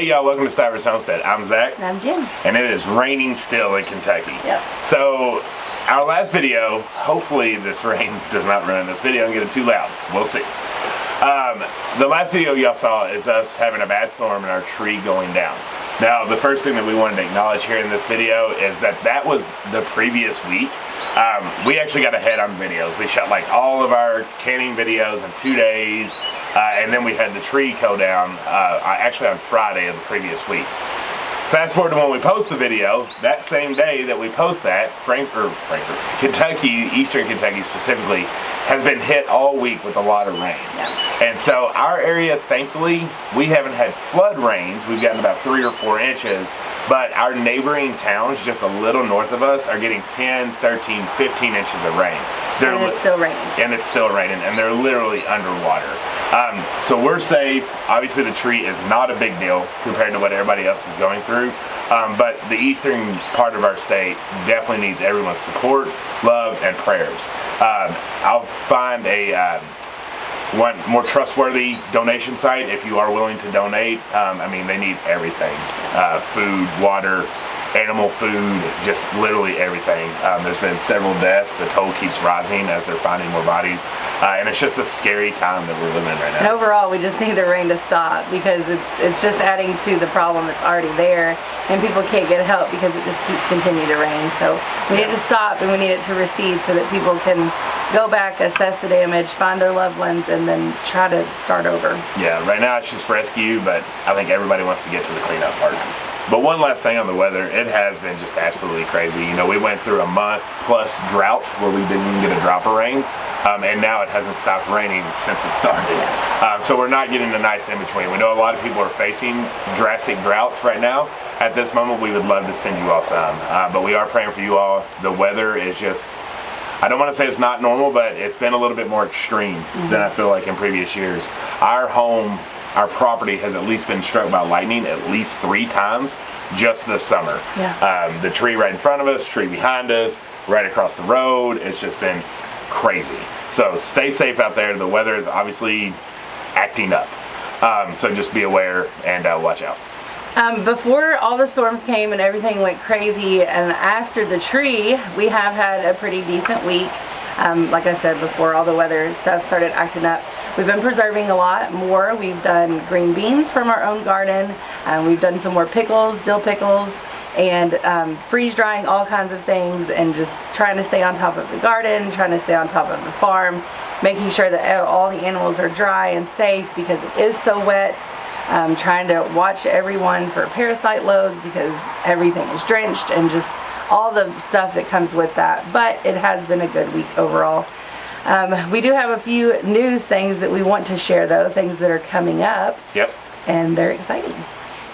Hey y'all, welcome to Stivers Homestead. I'm Zach. And I'm Jen. And it is raining still in Kentucky. Yep. So, our last video, hopefully this rain does not ruin this video and get it too loud. We'll see. The last video y'all saw is us having a bad storm and our tree going down. Now, the first thing that we wanted to acknowledge here in this video is that was the previous week. We actually got ahead on videos. We shot like all of our canning videos in 2 days, and then we had the tree go down actually on Friday of the previous week. Fast forward to when we post the video, that same day that we post that, Kentucky, Eastern Kentucky specifically, has been hit all week with a lot of rain. Yeah. And so our area, thankfully, we haven't had flood rains. We've gotten about 3 or 4 inches, but our neighboring towns just a little north of us are getting 10, 13, 15 inches of rain. And it's still raining. And it's still raining, and they're literally underwater. So we're safe. Obviously the tree is not a big deal compared to what everybody else is going through. But the eastern part of our state definitely needs everyone's support, love, and prayers. I'll find a one more trustworthy donation site if you are willing to donate. I mean, they need everything. Food, water, animal food, just literally everything. There's been several deaths. The toll keeps rising as they're finding more bodies. And it's just a scary time that we're living in right now. And overall, we just need the rain to stop because it's just adding to the problem that's already there, and people can't get help because it just keeps continuing to rain. So we need to stop, and we need it to recede so that people can go back, assess the damage, find their loved ones, and then try to start over. Yeah, right now it's just rescue, but I think everybody wants to get to the cleanup part. But one last thing on the weather, it has been just absolutely crazy. You know, we went through a month plus drought where we didn't even get a drop of rain, and now it hasn't stopped raining since it started. So we're not getting a nice in-between. We know a lot of people are facing drastic droughts right now. At this moment, we would love to send you all some, but we are praying for you all. The weather is just, I don't want to say it's not normal, but it's been a little bit more extreme than I feel like in previous years. Our property has at least been struck by lightning at least 3 times just this summer. Yeah. The tree right in front of us, tree behind us, right across the road, it's just been crazy. So stay safe out there. The weather is obviously acting up. So just be aware and watch out. Before all the storms came and everything went crazy, and after the tree, we have had a pretty decent week. Like I said, before all the weather stuff started acting up, we've been preserving a lot more. We've done green beans from our own garden. We've done some more pickles, dill pickles, and freeze drying all kinds of things, and just trying to stay on top of the garden, trying to stay on top of the farm, making sure that all the animals are dry and safe because it is so wet. Trying to watch everyone for parasite loads because everything is drenched, and just all the stuff that comes with that. But it has been a good week overall. We do have a few news things that we want to share, though, things that are coming up. Yep. And they're exciting.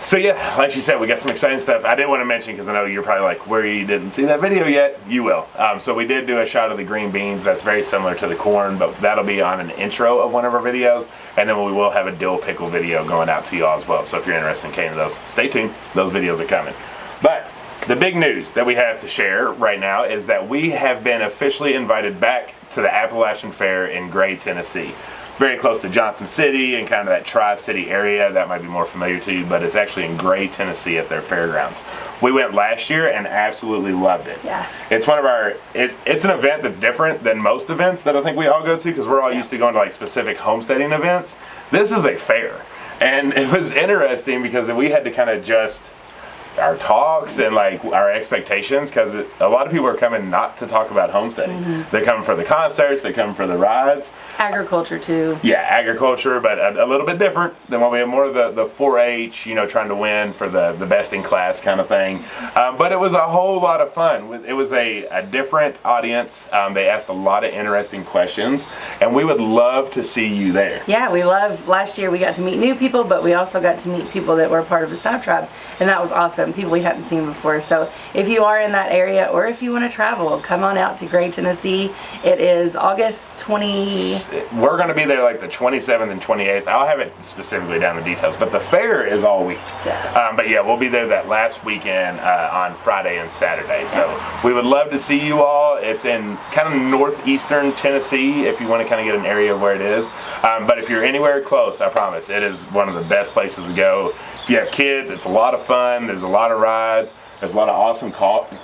So yeah, like she said, we got some exciting stuff. I did want to mention, because I know you're probably like, where you didn't see that video yet, you will. So we did do a shot of the green beans. That's very similar to the corn, but that'll be on an intro of one of our videos. And then we will have a dill pickle video going out to you all as well. So if you're interested in canning those, stay tuned. Those videos are coming. But the big news that we have to share right now is that we have been officially invited back to the Appalachian Fair in Gray, Tennessee. Very close to Johnson City and kind of that Tri-City area. That might be more familiar to you, but it's actually in Gray, Tennessee at their fairgrounds. We went last year and absolutely loved it. Yeah. It's one of our, it's an event that's different than most events that I think we all go to, because we're all used to going to like specific homesteading events. This is a fair. And it was interesting because we had to kind of adjust our talks and like our expectations, because a lot of people are coming not to talk about homesteading. They're coming for the concerts, they're coming for the rides. Agriculture too. Yeah, agriculture, but a little bit different than what we have, more of the 4-H, you know, trying to win for the best in class kind of thing. But it was a whole lot of fun. It was a different audience. They asked a lot of interesting questions, and we would love to see you there. Yeah, we love, last year we got to meet new people, but we also got to meet people that were part of the Stiv tribe, and that was awesome. and people we hadn't seen before. So if you are in that area, or if you want to travel, come on out to Gray, Tennessee. It is August 20. We're going to be there like the 27th and 28th. I'll have it specifically down the details, but the fair is all week. Yeah. But yeah, we'll be there that last weekend on Friday and Saturday. So we would love to see you all. It's in kind of northeastern Tennessee, if you want to kind of get an area of where it is. But if you're anywhere close, I promise, it is one of the best places to go. If you have kids, it's a lot of fun. There's a lot of rides. There's a lot of awesome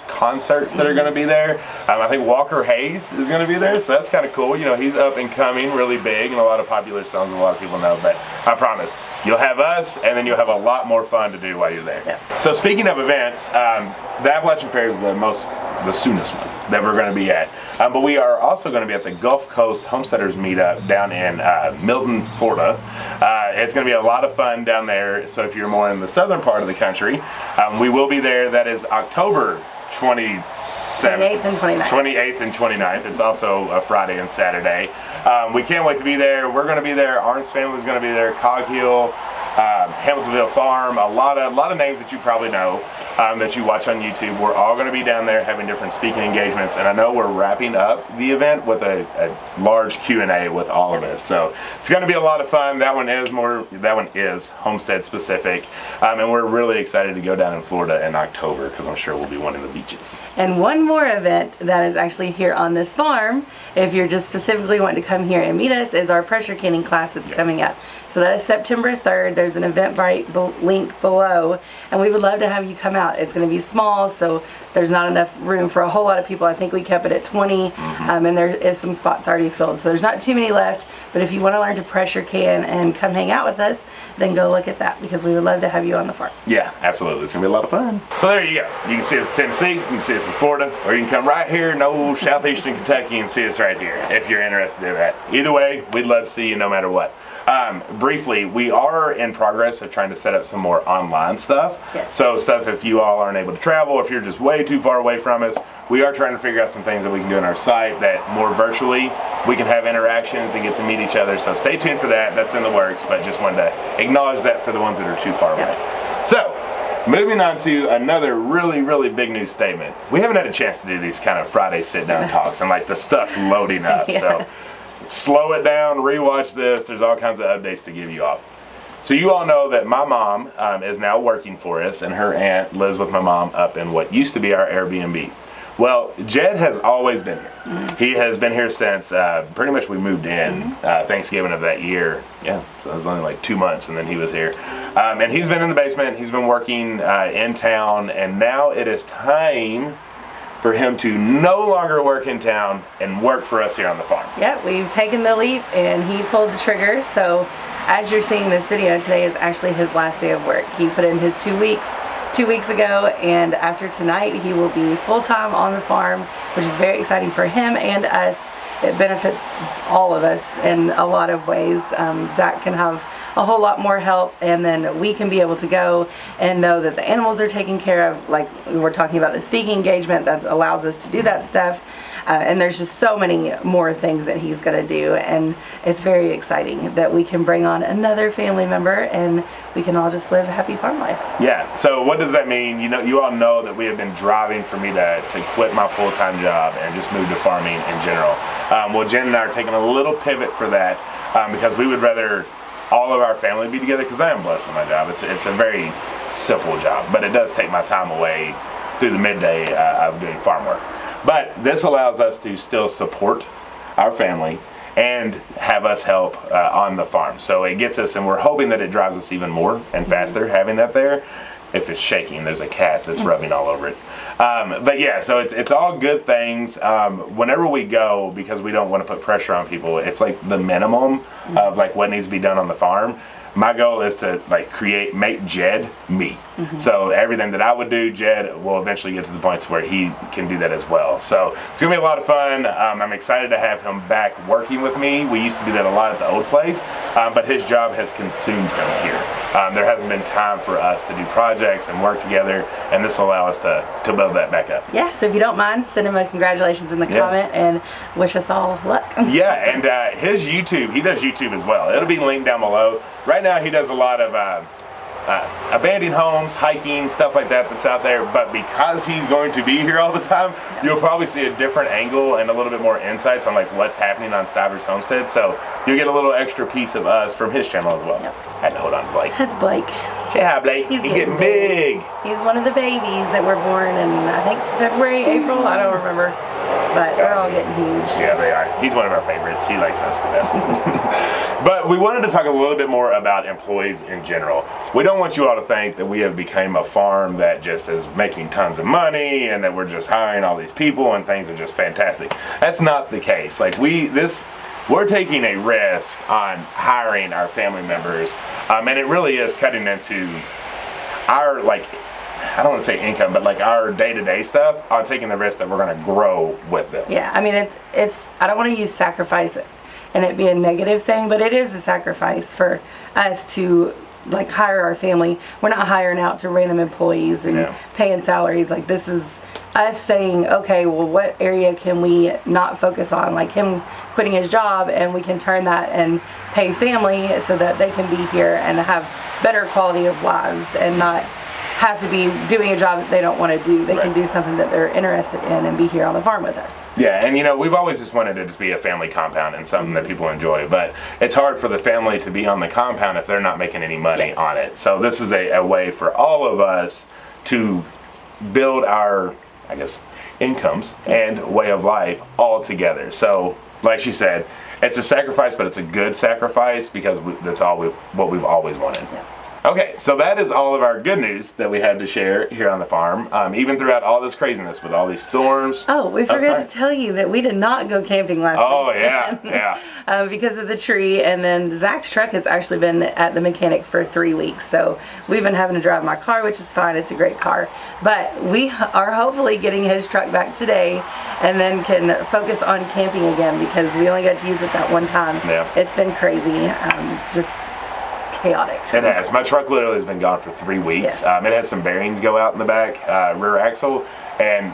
concerts that are going to be there. I think Walker Hayes is going to be there, so that's kind of cool. You know, he's up and coming, really big, and a lot of popular songs a lot of people know. But I promise, you'll have us, and then you'll have a lot more fun to do while you're there. Yeah. So speaking of events, the Appalachian Fair is the soonest one that we're going to be at. But we are also going to be at the Gulf Coast Homesteaders meetup down in Milton, Florida. It's going to be a lot of fun down there. So if you're more in the southern part of the country, we will be there. That is October 28th and 29th. It's also a Friday and Saturday. We can't wait to be there. We're going to be there. Arn's family is going to be there. Cog Hill, Hamiltonville Farm, a lot of names that you probably know that you watch on YouTube. We're all going to be down there having different speaking engagements, and I know we're wrapping up the event with a large Q&A with all of us. So it's going to be a lot of fun. That one is Homestead specific, and we're really excited to go down in Florida in October because I'm sure we'll be wanting the beaches. And one more event that is actually here on this farm, if you're just specifically wanting to come here and meet us, is our pressure canning class that's coming up. So that is September 3rd. There's an Eventbrite link below, and we would love to have you come out. It's going to be small, so there's not enough room for a whole lot of people. I think we kept it at 20, and there is some spots already filled. So there's not too many left, but if you want to learn to pressure can and come hang out with us, then go look at that, because we would love to have you on the farm. Yeah, absolutely. It's going to be a lot of fun. So there you go. You can see us in Tennessee, you can see us in Florida, or you can come right here in old southeastern Kentucky and see us right here if you're interested in that. Either way, we'd love to see you no matter what. Briefly, we are in progress of trying to set up some more online stuff. Yes. So stuff if you all aren't able to travel, if you're just way too far away from us, we are trying to figure out some things that we can do on our site that more virtually we can have interactions and get to meet each other. So stay tuned for that. That's in the works, but just wanted to acknowledge that for the ones that are too far away. So moving on to another really big news statement. We haven't had a chance to do these kind of Friday sit-down talks, and like the stuff's loading up. So slow it down, rewatch this. There's all kinds of updates to give you all. So you all know that my mom is now working for us, and her aunt lives with my mom up in what used to be our Airbnb. Well, Jed has always been here. He has been here since pretty much we moved in Thanksgiving of that year. Yeah, so it was only like 2 months, and then he was here. And he's been in the basement. He's been working in town, and now it is time for him to no longer work in town and work for us here on the farm. Yep, we've taken the leap, and he pulled the trigger. So as you're seeing this video, today is actually his last day of work. He put in his 2 weeks 2 weeks ago, and after tonight he will be full-time on the farm, which is very exciting for him and us. It benefits all of us in a lot of ways. Zach can have a whole lot more help, and then we can be able to go and know that the animals are taken care of. Like we were talking about, the speaking engagement that allows us to do that stuff. And there's just so many more things that he's going to do, and it's very exciting that we can bring on another family member and we can all just live a happy farm life. Yeah, so what does that mean? You know, you all know that we have been driving for me to quit my full-time job and just move to farming in general. Well, Jen and I are taking a little pivot for that because we would rather all of our family be together, because I am blessed with my job. It's a very simple job, but it does take my time away through the midday of doing farm work. But this allows us to still support our family and have us help on the farm. So it gets us, and we're hoping that it drives us even more and faster having that there. If it's shaking, there's a cat that's rubbing all over it. But yeah, so it's all good things. Whenever we go, because we don't want to put pressure on people, it's like the minimum of like what needs to be done on the farm. My goal is to like make Jed me. So everything that I would do, Jed will eventually get to the point to where he can do that as well. So it's gonna be a lot of fun. I'm excited to have him back working with me. We used to do that a lot at the old place, but his job has consumed him here. There hasn't been time for us to do projects and work together, and this will allow us to build that back up. Yeah, so if you don't mind, send him a congratulations in the comment and wish us all luck. Yeah, and his YouTube, he does YouTube as well. It'll be linked down below. Right now he does a lot of abandoned homes, hiking, stuff like that that's out there. But because he's going to be here all the time, you'll probably see a different angle and a little bit more insights on like what's happening on Stivers Homestead. So you'll get a little extra piece of us from his channel as well. Yep. Had to hold on to Blake. That's Blake. Say hi, Blake. He's getting big. He's one of the babies that were born in, I think, February, April. I don't remember. But they're all getting huge. Yeah, they are. He's one of our favorites. He likes us the best. But we wanted to talk a little bit more about employees in general. We don't want you all to think that we have become a farm that just is making tons of money and that we're just hiring all these people and things are just fantastic. That's not the case. Like we're taking a risk on hiring our family members, and it really is cutting into our, like, I don't want to say income, but like our day-to-day stuff on taking the risk that we're going to grow with them. Yeah, I mean, it's I don't want to use sacrifice and it be a negative thing, but it is a sacrifice for us to like hire our family. We're not hiring out to random employees and paying salaries. Like, this is us saying, okay, well, what area can we not focus on? Like him quitting his job, and we can turn that and pay family so that they can be here and have better quality of lives and not have to be doing a job that they don't want to do. They can do something that they're interested in and be here on the farm with us. Yeah, and you know, we've always just wanted it to be a family compound and something that people enjoy, but it's hard for the family to be on the compound if they're not making any money on it. So this is a way for all of us to build our, I guess, incomes and way of life all together. So like she said, it's a sacrifice, but it's a good sacrifice because that's what we've always wanted. Yeah. Okay, so that is all of our good news that we had to share here on the farm, even throughout all this craziness with all these storms. Oh, we forgot to tell you that we did not go camping last week. Oh, yeah. Because of the tree, and then Zach's truck has actually been at the mechanic for 3 weeks, so we've been having to drive my car, which is fine. It's a great car. But we are hopefully getting his truck back today and then can focus on camping again because we only got to use it that one time. Yeah. It's been crazy. Just chaotic. It has. My truck literally has been gone for 3 weeks. Yes. It had some bearings go out in the back, rear axle, and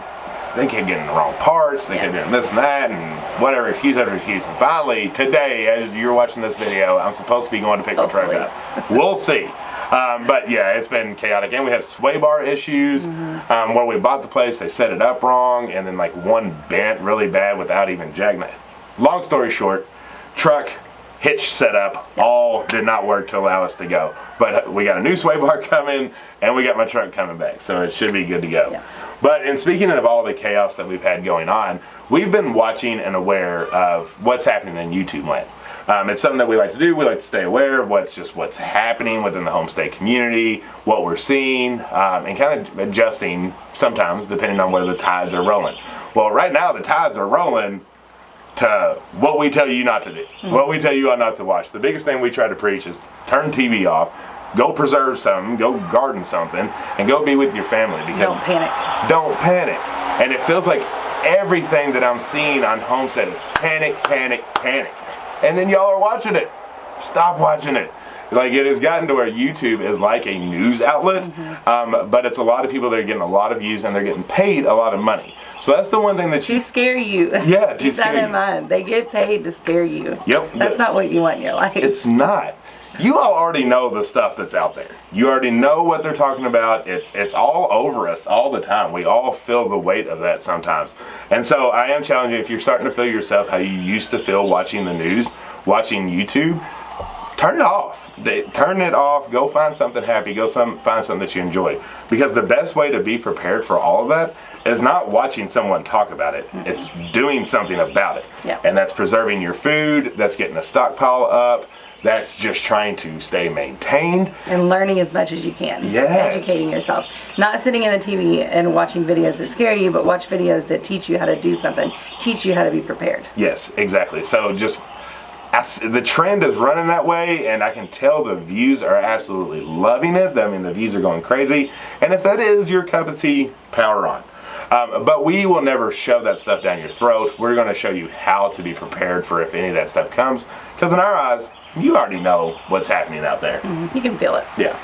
they kept getting the wrong parts. They kept doing this and that, and whatever excuse after excuse. And finally, today, as you're watching this video, I'm supposed to be going to pick my truck up. We'll see. But yeah, it's been chaotic. And we had sway bar issues. Where we bought the place, they set it up wrong, and then like one bent really bad without even jacking it. Long story short, truck, hitch setup, all did not work to allow us to go. But we got a new sway bar coming, and we got my truck coming back, so it should be good to go. Yeah. But in speaking of all the chaos that we've had going on, we've been watching and aware of what's happening in YouTube land. It's something that we like to do. We like to stay aware of what's happening within the homestead community, what we're seeing, and kind of adjusting sometimes depending on where the tides are rolling. Well, right now the tides are rolling to what we tell you not to do, what we tell you not to watch. The biggest thing we try to preach is turn TV off, go preserve something, go garden something, and go be with your family. Because don't panic. Don't panic. And it feels like everything that I'm seeing on Homestead is panic, panic, panic. And then y'all are watching it. Stop watching it. Like, it has gotten to where YouTube is like a news outlet, but it's a lot of people that are getting a lot of views and they're getting paid a lot of money. So that's the one thing that to scare you. Yeah, to keep scare that in mind. They get paid to scare you. Yep. That's not what you want in your life. It's not. You all already know the stuff that's out there. You already know what they're talking about. It's all over us all the time. We all feel the weight of that sometimes. And so I am challenging, if you're starting to feel yourself how you used to feel watching the news, watching YouTube, turn it off. Turn it off. Go find something happy. Go find something that you enjoy. Because the best way to be prepared for all of that is not watching someone talk about it. It's doing something about it. Yeah. And that's preserving your food. That's getting a stockpile up. That's just trying to stay maintained. And learning as much as you can. Yes. Educating yourself. Not sitting in the TV and watching videos that scare you, but watch videos that teach you how to do something. Teach you how to be prepared. Yes, exactly. So just the trend is running that way, and I can tell the views are absolutely loving it. I mean, the views are going crazy. And if that is your cup of tea, power on. But we will never shove that stuff down your throat. We're going to show you how to be prepared for if any of that stuff comes. Because in our eyes, you already know what's happening out there. You can feel it. Yeah.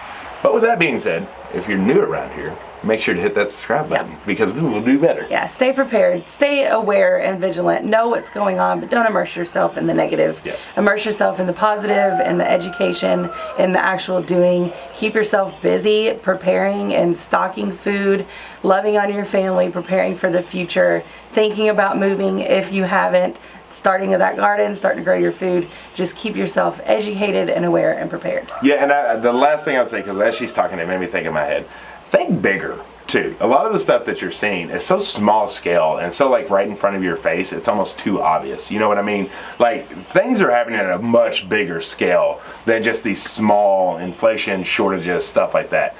But with that being said, if you're new around here, make sure to hit that subscribe button because we will do better. Yeah, stay prepared, stay aware and vigilant, know what's going on, but don't immerse yourself in the negative. Yeah. Immerse yourself in the positive, in the education, in the actual doing. Keep yourself busy preparing and stocking food, loving on your family, preparing for the future, thinking about moving if you haven't, starting that garden, starting to grow your food. Just keep yourself educated and aware and prepared. Yeah, and the last thing I'd say, because as she's talking, it made me think in my head, think bigger too. A lot of the stuff that you're seeing is so small scale and so like right in front of your face, it's almost too obvious. You know what I mean? Like things are happening at a much bigger scale than just these small inflation, shortages, stuff like that.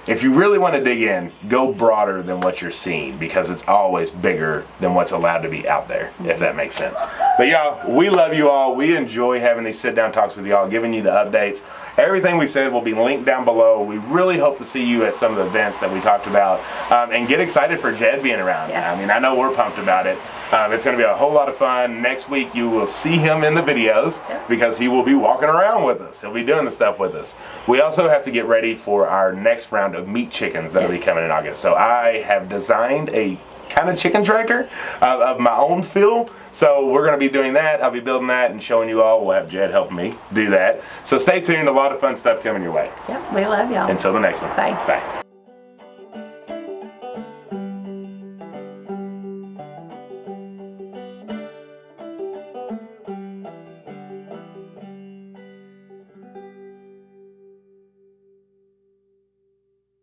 If you really want to dig in, go broader than what you're seeing because it's always bigger than what's allowed to be out there, if that makes sense. But y'all, we love you all. We enjoy having these sit down talks with y'all, giving you the updates. Everything we said will be linked down below. We really hope to see you at some of the events that we talked about and get excited for Jed being around. Yeah. I mean, I know we're pumped about it. It's going to be a whole lot of fun. Next week you will see him in the videos because he will be walking around with us. He'll be doing the stuff with us. We also have to get ready for our next round of meat chickens that will be coming in August. So I have designed a kind of chicken tractor of my own feel. So we're going to be doing that. I'll be building that and showing you all. We'll have Jed help me do that. So stay tuned. A lot of fun stuff coming your way. Yep, we love y'all. Until the next one. Bye. Bye.